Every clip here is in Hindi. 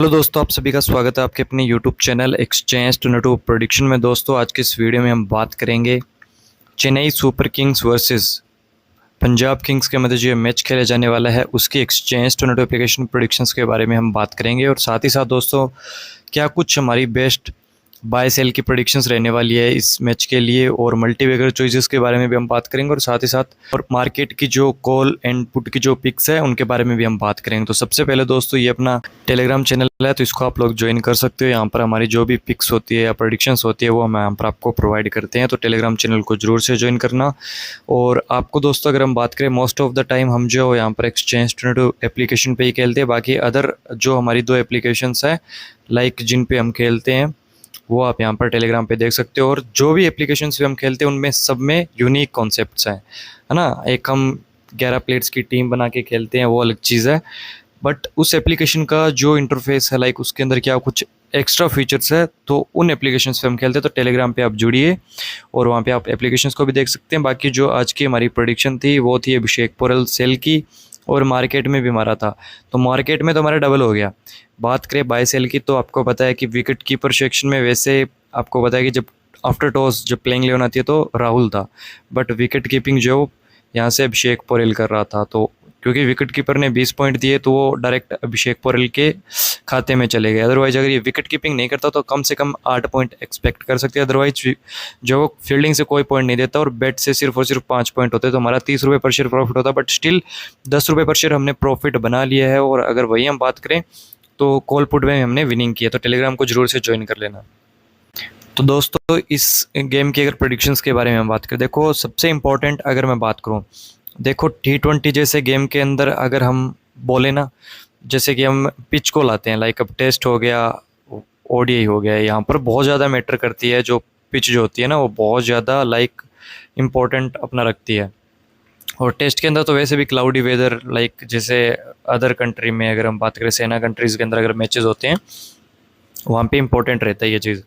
हेलो दोस्तों, आप सभी का स्वागत है आपके अपने YouTube channel exchange Toronto prediction में। दोस्तों, आज के इस वीडियो में हम बात करेंगे Chennai super Kings versus Punjab Kings के मध्य जो मैच खेला जाने वाला है उसकी एक्सचेंज टोरंटो एप्लीकेशन प्रेडिक्शंस के बारे में हम बात करेंगे। और साथ ही साथ दोस्तों, क्या कुछ हमारी बेस्ट बाय सेल की प्रेडिक्शंस रहने वाली है इस मैच के लिए, और मल्टीवेगर चॉइसेस के बारे में भी हम बात करेंगे, और साथ ही साथ और मार्केट की जो कॉल एंड पुट की जो पिक्स है उनके बारे में भी हम बात करेंगे। तो सबसे पहले दोस्तों, ये अपना टेलीग्राम चैनल है, तो इसको आप लोग ज्वाइन कर सकते हो। यहाँ पर हमारी जो भी पिक्स होती है या प्रेडिक्शंस होती है वो हम यहाँ पर आपको प्रोवाइड करते हैं, तो टेलीग्राम चैनल को जरूर से ज्वाइन करना। और आपको दोस्तों, अगर हम बात करें, मोस्ट ऑफ द टाइम हम जो यहाँ पर एक्सचेंज टोरंटो एप्लीकेशन पे ही खेलते हैं। बाकी अदर जो हमारी दो एप्लीकेशंस है लाइक जिन पे हम खेलते हैं वो आप यहाँ पर टेलीग्राम पे देख सकते हो। और जो भी एप्लीकेशंस पे हम खेलते हैं उनमें सब में यूनिक कॉन्सेप्ट्स हैं, है ना। एक हम 11 प्लेयर्स की टीम बना के खेलते हैं, वो अलग चीज़ है, बट उस एप्लीकेशन का जो इंटरफेस है, लाइक उसके अंदर क्या कुछ एक्स्ट्रा फीचर्स है, तो उन एप्लीकेशंस पे हम खेलते हैं। तो टेलीग्राम पे आप जुड़िए और वहाँ पे आप एप्लीकेशंस को भी देख सकते हैं। बाकी जो आज की हमारी प्रेडिक्शन थी वो थी अभिषेक पोरल सेल की, और मार्केट में भी मारा था, तो मार्केट में तो हमारा डबल हो गया। बात करें बाय सेल की, तो आपको पता है कि विकेट कीपर सेक्शन में वैसे आपको पता है कि जब आफ्टर टॉस जब प्लेइंग 11 आती है तो राहुल था, बट विकेट कीपिंग जो यहाँ से अभिषेक पोरेल कर रहा था। तो क्योंकि विकेट कीपर ने 20 पॉइंट दिए तो वो डायरेक्ट अभिषेक पोरेल के खाते में चले गए। अदरवाइज अगर ये विकेट कीपिंग नहीं करता तो कम से कम 8 पॉइंट एक्सपेक्ट कर सकते हैं। अदरवाइज जो फील्डिंग से कोई पॉइंट नहीं देता और बैट से सिर्फ और सिर्फ 5 पॉइंट होते तो हमारा 30 रुपये पर शेयर प्रॉफिट होता, बट स्टिल 10 रुपये पर शेयर हमने प्रॉफिट बना लिया है। और अगर वही हम बात करें तो कॉल पुट में हमने विनिंग किया, तो टेलीग्राम को जरूर से ज्वाइन कर लेना। तो दोस्तों, इस गेम की अगर प्रेडिक्शंस के बारे में हम बात करें, देखो सबसे इंपॉर्टेंट अगर मैं बात करूं, देखो T20 जैसे गेम के अंदर अगर हम बोले ना, जैसे कि हम पिच को लाते हैं, लाइक अब टेस्ट हो गया, ओडीआई हो गया, यहाँ पर बहुत ज़्यादा मैटर करती है जो पिच जो होती है ना, वो बहुत ज़्यादा लाइक इम्पोर्टेंट अपना रखती है। और टेस्ट के अंदर तो वैसे भी क्लाउडी वेदर, लाइक जैसे अदर कंट्री में अगर हम बात करें, सेना कंट्रीज़ के अंदर अगर मैचेस होते हैं वहाँ पे इंपॉर्टेंट रहता है ये चीज़।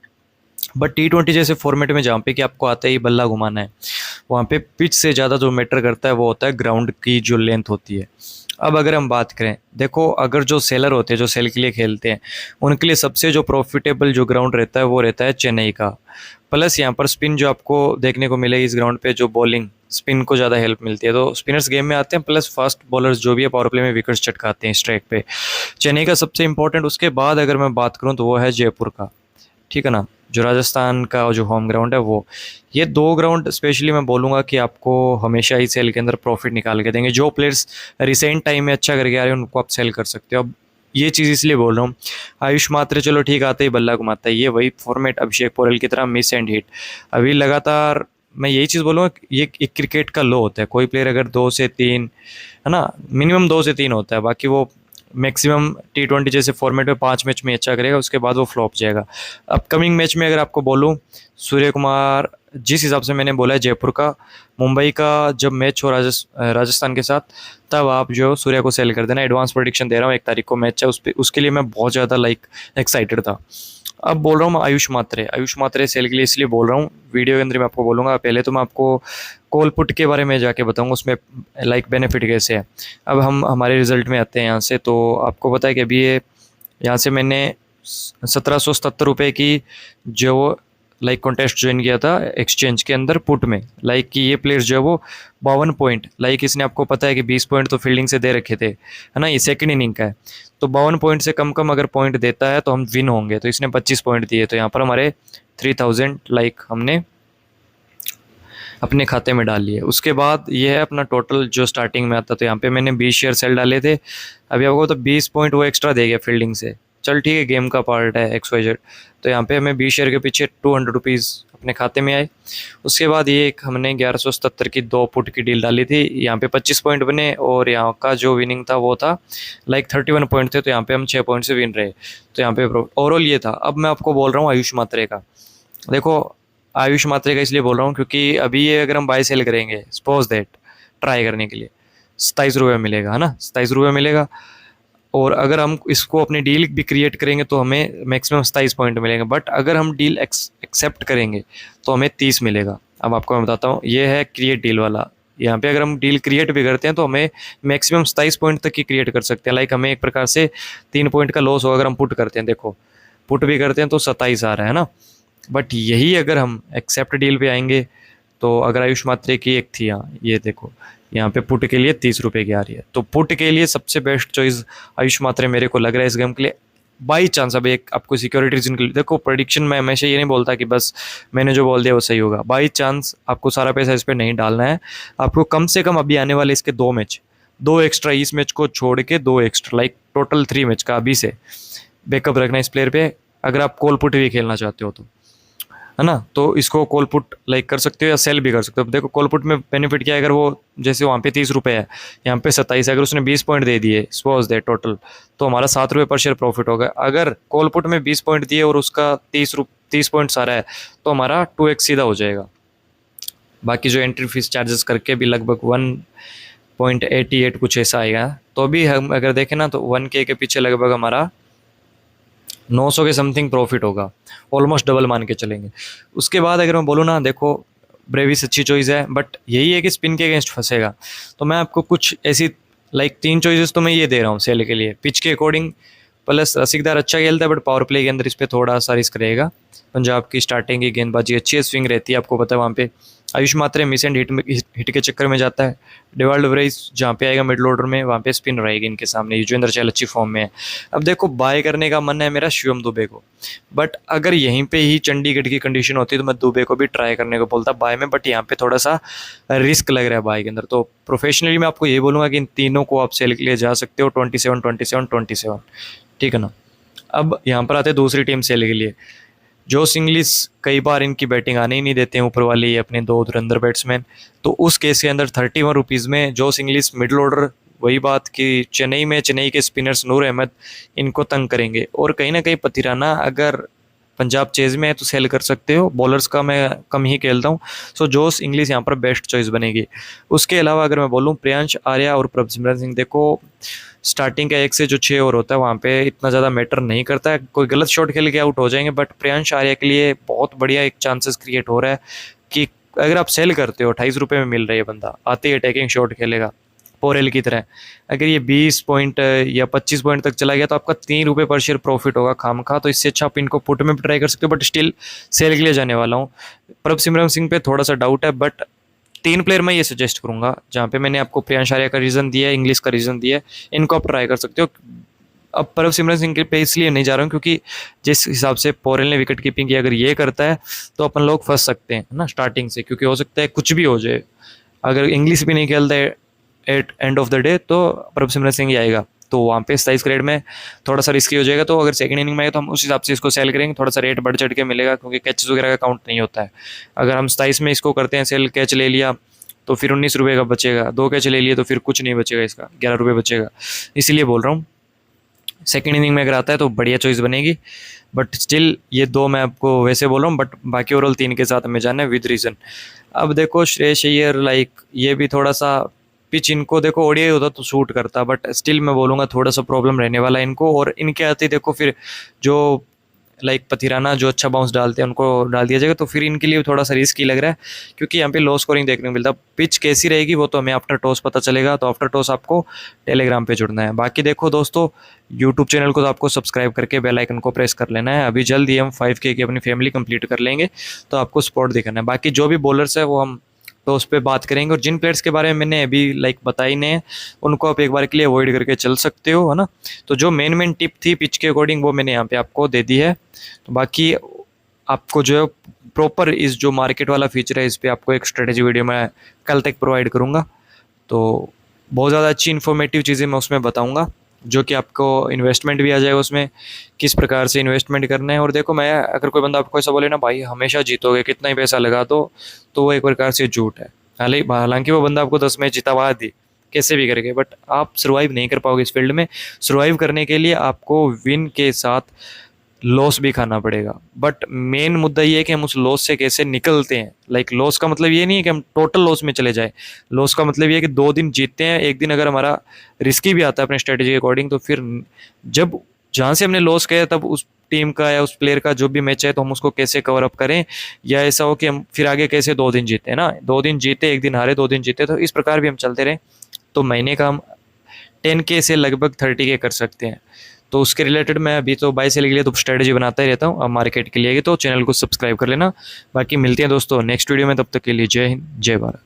बट T20 जैसे फॉर्मेट में जहाँ पे कि आपको आता ही बल्ला घुमाना है, वहाँ पे पिच से ज़्यादा जो मैटर करता है वो होता है ग्राउंड की जो लेंथ होती है। अब अगर हम बात करें, देखो अगर जो सेलर होते हैं जो सेल के लिए खेलते हैं उनके लिए सबसे जो प्रॉफिटेबल जो ग्राउंड रहता है वो रहता है चेन्नई का। प्लस यहाँ पर स्पिन जो आपको देखने को मिलेगी इस ग्राउंड पे, जो बॉलिंग स्पिन को ज़्यादा हेल्प मिलती है, तो स्पिनर्स गेम में आते हैं, प्लस फास्ट बॉलर्स जो भी है पावर प्ले में विकेट्स चटकाते हैं स्ट्राइक पे। चेन्नई का सबसे इंपॉर्टेंट, उसके बाद अगर मैं बात करूँ तो वो है जयपुर का, ठीक है ना, जो राजस्थान का जो होम ग्राउंड है वो। ये दो ग्राउंड स्पेशली मैं बोलूँगा कि आपको हमेशा ही सेल के अंदर प्रॉफिट निकाल के देंगे। जो प्लेयर्स रिसेंट टाइम में अच्छा करके आ रहे हैं उनको आप सेल कर सकते हो। अब ये चीज़ इसलिए बोल रहा हूँ, आयुष मात्रे चलो ठीक आते ही बल्ला घुमाता है, ये वही फॉर्मेट अभिषेक पोरेल की तरह मिस एंड हिट। अभी लगातार मैं यही चीज़ बोलूँगा, ये एक क्रिकेट का लो होता है, कोई प्लेयर अगर 2 से 3, है ना, मिनिमम 2 से 3 होता है, बाकी वो मैक्सिमम T20 जैसे फॉर्मेट में 5 मैच में अच्छा करेगा, उसके बाद वो फ्लॉप जाएगा। अपकमिंग मैच में अगर आपको बोलूँ, सूर्य कुमार, जिस हिसाब से मैंने बोला है जयपुर का, मुंबई का जब मैच हो राजस्थान के साथ, तब आप जो सूर्य को सेल कर देना। एडवांस प्रेडिक्शन दे रहा हूँ, 1 तारीख को मैच है, उसके लिए मैं बहुत ज़्यादा लाइक एक्साइटेड था। अब बोल रहा हूँ मैं आयुष मात्रे सेल के लिए इसलिए बोल रहा हूँ, वीडियो के अंदर मैं आपको बोलूँगा। पहले तो मैं आपको कॉल पुट के बारे में जाके बताऊँगा उसमें लाइक बेनिफिट कैसे है। अब हम हमारे रिजल्ट में आते हैं यहाँ से, तो आपको पता है कि अभी ये यहाँ से मैंने 1777 रुपये की जो लाइक कॉन्टेस्ट ज्वाइन किया था एक्सचेंज के अंदर पुट में, लाइक कि ये प्लेयर्स जो है वो 52 पॉइंट, लाइक इसने आपको पता है कि 20 पॉइंट तो फील्डिंग से दे रखे थे, है ना, ये सेकंड इनिंग का है, तो 52 पॉइंट से कम कम अगर पॉइंट देता है तो हम विन होंगे। तो इसने 25 पॉइंट दिए, तो यहाँ पर हमारे 3000 लाइक हमने अपने खाते में डाल लिए। उसके बाद ये है अपना टोटल जो स्टार्टिंग में आता, तो यहाँ पे मैंने 20 शेयर सेल डाले थे। अभी आपको तो 20 पॉइंट वो एक्स्ट्रा दे गया फील्डिंग से, चल ठीक है, गेम का पार्ट है XYZ। तो यहाँ पे हमें 20 शेयर के पीछे 200 रुपीज़ अपने खाते में आए। उसके बाद ये एक हमने 1177 की 2 पुट की डील डाली थी, यहाँ पे 25 पॉइंट बने, और यहाँ का जो विनिंग था वो था लाइक 31 पॉइंट थे, तो यहाँ पे हम 6 पॉइंट से विन रहे। तो यहाँ पे ओवरऑल ये था। अब मैं आपको बोल रहा हूँ आयुष मात्रे का, देखो आयुष मात्रे का इसलिए बोल रहा हूँ क्योंकि अभी ये अगर हम बाय सेल करेंगे, सपोज दैट ट्राई करने के लिए 27 रुपये मिलेगा, है ना, 27 रुपये मिलेगा। और अगर हम इसको अपनी डील भी क्रिएट करेंगे तो हमें मैक्सिमम 27 पॉइंट मिलेंगे, बट अगर हम डील एक्सेप्ट करेंगे तो हमें 30 मिलेगा। अब आपको मैं बताता हूँ, ये है क्रिएट डील वाला, यहाँ पे अगर हम डील क्रिएट भी करते हैं तो हमें मैक्सिमम 27 पॉइंट तक की क्रिएट कर सकते हैं। लाइक हमें एक प्रकार से 3 पॉइंट का लॉस होगा अगर हम पुट करते हैं। देखो पुट भी करते हैं तो 27 आ रहा है ना। बट यही अगर हम एक्सेप्ट डील पे आएंगे तो अगर आयुष मात्रे की एक थी, यहाँ ये देखो यहाँ पे पुट के लिए 30 रुपये की आ रही है, तो पुट के लिए सबसे बेस्ट चॉइस आयुष मात्रे मेरे को लग रहा है इस गेम के लिए। बाई चांस अब एक आपको सिक्योरिटी रीजन के लिए, देखो प्रेडिक्शन में हमेशा ये नहीं बोलता कि बस मैंने जो बोल दिया वो सही होगा। बाई चांस आपको सारा पैसा इस पर नहीं डालना है, आपको कम से कम अभी आने वाले इसके 2 मैच, 2 एक्स्ट्रा इस मैच को छोड़ के 2 एक्स्ट्रा, लाइक टोटल 3 मैच का अभी से बैकअप रखना इस प्लेयर पे, अगर आप कॉल पुट भी खेलना चाहते हो तो, है ना। तो इसको कॉल पुट लाइक कर सकते हो या सेल भी कर सकते हो। देखो कॉल पुट में बेनिफिट क्या है, अगर वो जैसे वहाँ पे 30 रुपये है, यहाँ पे 27 है, अगर उसने 20 पॉइंट दे दिए सपोज दे टोटल, तो हमारा 7 रुपये पर शेयर प्रॉफिट होगा। अगर कॉल पुट में 20 पॉइंट दिए और उसका 30 पॉइंट सारा है तो हमारा 2x सीधा हो जाएगा। बाकी जो एंट्री फीस चार्जेस करके भी लगभग 1.88 कुछ ऐसा आएगा। तो भी हम अगर देखें ना तो 1K के पीछे लगभग हमारा 900 के समथिंग प्रॉफिट होगा, ऑलमोस्ट डबल मान के चलेंगे। उसके बाद अगर मैं बोलूँ ना, देखो ब्रेविस अच्छी चॉइस है, बट यही है कि स्पिन के अगेंस्ट फंसेगा। तो मैं आपको कुछ ऐसी लाइक 3 चॉइसेस तो मैं ये दे रहा हूँ सेल के लिए। पिच के अकॉर्डिंग प्लस रसिकदार अच्छा खेलता है, बट पावर प्ले के अंदर इस पर थोड़ा सा रिस्क रहेगा। पंजाब की स्टार्टिंग की गेंदबाजी अच्छी है, स्विंग रहती है, आपको पता है वहाँ पे आयुष मात्रे मिस एंड हिट के चक्कर में जाता है। डिवाल्ड वरेस जहाँ पे आएगा मिडल ऑर्डर में, वहाँ पे स्पिन रहेगी इनके सामने। युजवेंद्र चहल अच्छी फॉर्म में है। अब देखो बाय करने का मन है मेरा शिवम दुबे को, बट अगर यहीं पे ही चंडीगढ़ की कंडीशन होती तो मैं दुबे को भी ट्राई करने को बोलता बाय में, बट यहाँ पे थोड़ा सा रिस्क लग रहा है बाय के अंदर। तो प्रोफेशनली मैं आपको ये बोलूँगा कि इन तीनों को आप सेल के लिए जा सकते हो, 27, 27, 27, ठीक है ना। अब यहाँ पर आते हैं दूसरी टीम सेल के लिए। जोस इंग्लिश कई बार इनकी बैटिंग आने ही नहीं देते हैं ऊपर वाले ये अपने 2 धुरंधर बैट्समैन। तो उस केस के अंदर 31 रुपीज़ में जोस इंग्लिश मिडल ऑर्डर, वही बात कि चेन्नई के स्पिनर्स नूर अहमद इनको तंग करेंगे। और कहीं ना कहीं पथिराना अगर पंजाब चेज में है तो सेल कर सकते हो। बॉलर्स का मैं कम ही खेलता हूँ, सो जोस इंग्लिश यहाँ पर बेस्ट चॉइस बनेगी। उसके अलावा अगर मैं बोलूँ प्रियांश आर्या और प्रभसिमरन सिंह, देखो स्टार्टिंग का 1 से जो 6 ओवर होता है वहाँ पे इतना ज़्यादा मैटर नहीं करता है, कोई गलत शॉट खेल के आउट हो जाएंगे। बट प्रियांश आर्या के लिए बहुत बढ़िया एक चांसेस क्रिएट हो रहा है कि अगर आप सेल करते हो 28 रुपये में मिल रहा है बंदा, आते ही अटैकिंग शॉट खेलेगा पोरेल की तरह। अगर ये 20 पॉइंट या 25 पॉइंट तक चला गया तो आपका 3 रुपये पर शेयर प्रॉफिट होगा खामखा। तो इससे अच्छा आप इनको पुट में भी ट्राई कर सकते हो, बट स्टिल सेल के लिए जाने वाला हूँ। प्रभसिमरन सिंह पे थोड़ा सा डाउट है, बट 3 प्लेयर मैं ये सजेस्ट करूंगा, जहाँ पे मैंने आपको प्रियांश आर्या का रीज़न दिया है, इंग्लिश का रीज़न दिया है, इनको आप ट्राई कर सकते हो। अब प्रभसिमरन सिंह के पे इसलिए नहीं जा रहा हूँ क्योंकि जिस हिसाब से पोरेल ने विकेट कीपिंग की, अगर ये करता है तो अपन लोग फंस सकते हैं ना स्टार्टिंग से, क्योंकि हो सकता है कुछ भी हो जाए। अगर इंग्लिश भी नहीं खेलता है at end of the day तो प्रभसिमरन सिंह ही आएगा, तो वहाँ पे 27 ग्रेड में थोड़ा सा रिस्की हो जाएगा। तो अगर सेकंड इनिंग में आए तो हम उस हिसाब से इसको सेल करेंगे, थोड़ा सा रेट बढ़ चढ़ के मिलेगा क्योंकि कैचेस वगैरह का काउंट नहीं होता है। अगर हम 27 में इसको करते हैं सेल, कैच ले लिया तो फिर 19 रुपये का बचेगा, 2 कैच ले लिए तो फिर कुछ नहीं बचेगा, इसका 11 रुपये बचेगा। इसीलिए बोल रहा हूँ सेकेंड इनिंग में अगर आता है तो बढ़िया चॉइस बनेगी। बट स्टिल ये 2 मैं आपको वैसे बोल रहा हूँ, बट बाकी ओवरऑल 3 के साथ हमें जाना है विद रीज़न। अब देखो श्रेयस अय्यर, लाइक ये भी थोड़ा सा पिच इनको देखो ओडीआई होता तो शूट करता, बट स्टिल मैं बोलूँगा थोड़ा सा प्रॉब्लम रहने वाला है इनको। और इनके आते देखो फिर जो लाइक पथिराना जो अच्छा बाउंस डालते हैं उनको डाल दिया जाएगा, तो फिर इनके लिए थोड़ा सा रिस्क ही लग रहा है क्योंकि यहाँ पे लो स्कोरिंग देखने को मिलता है। पिच कैसी रहेगी वो तो हमें आफ्टर टॉस पता चलेगा, तो आफ्टर टॉस आपको टेलीग्राम पे जुड़ना है। बाकी देखो दोस्तों यूट्यूब चैनल को तो आपको सब्सक्राइब करके बेल आइकन को प्रेस कर लेना है। अभी जल्द ही हम 5K की अपनी फैमिली कंप्लीट कर लेंगे, तो आपको सपोर्ट दिखाना है। बाकी जो भी बॉलर्स है वो हम तो उस पर बात करेंगे, और जिन प्लेयर्स के बारे में मैंने अभी लाइक बताई नहीं है उनको आप एक बार के लिए अवॉइड करके चल सकते हो, है ना। तो जो मेन टिप थी पिच के अकॉर्डिंग वो मैंने यहाँ पे आपको दे दी है। तो बाकी आपको जो है प्रॉपर इस जो मार्केट वाला फीचर है इस पर आपको एक स्ट्रेटेजी वीडियो मैं कल तक प्रोवाइड करूँगा। तो बहुत ज़्यादा अच्छी इन्फॉर्मेटिव चीज़ें मैं उसमें बताऊँगा, जो कि आपको इन्वेस्टमेंट भी आ जाएगा उसमें, किस प्रकार से इन्वेस्टमेंट करना है। और देखो मैं अगर कोई बंदा आपको ऐसा बोले ना भाई हमेशा जीतोगे कितना ही पैसा लगा दो, तो वो एक प्रकार से झूठ है। हालांकि वो बंदा आपको 10 मैच जितावा दी कैसे भी करके, बट आप सर्वाइव नहीं कर पाओगे इस फील्ड में। सर्वाइव करने के लिए आपको विन के साथ लॉस भी खाना पड़ेगा। बट मेन मुद्दा ये है कि हम उस लॉस से कैसे निकलते हैं। लाइक लॉस का मतलब ये नहीं है कि हम टोटल लॉस में चले जाए, लॉस का मतलब ये है कि 2 दिन जीतते हैं, एक दिन अगर हमारा रिस्की भी आता है अपने स्ट्रेटेजी के अकॉर्डिंग, तो फिर जब जहाँ से हमने लॉस किया तब उस टीम का या उस प्लेयर का जो भी मैच है तो हम उसको कैसे कवर अप करें, या ऐसा हो कि हम फिर आगे कैसे 2 दिन जीते है ना, 2 दिन जीते 1 दिन हारे 2 दिन जीते, तो इस प्रकार भी हम चलते रहे तो महीने का हम 10K से लगभग 30K कर सकते हैं। तो उसके रिलेटेड मैं अभी तो बाय सेल के लिए तो स्ट्रेटजी बनाता ही रहता हूँ, अब मार्केट के लिए तो चैनल को सब्सक्राइब कर लेना। बाकी मिलते हैं दोस्तों नेक्स्ट वीडियो में, तब तक के लिए जय हिंद जय भारत।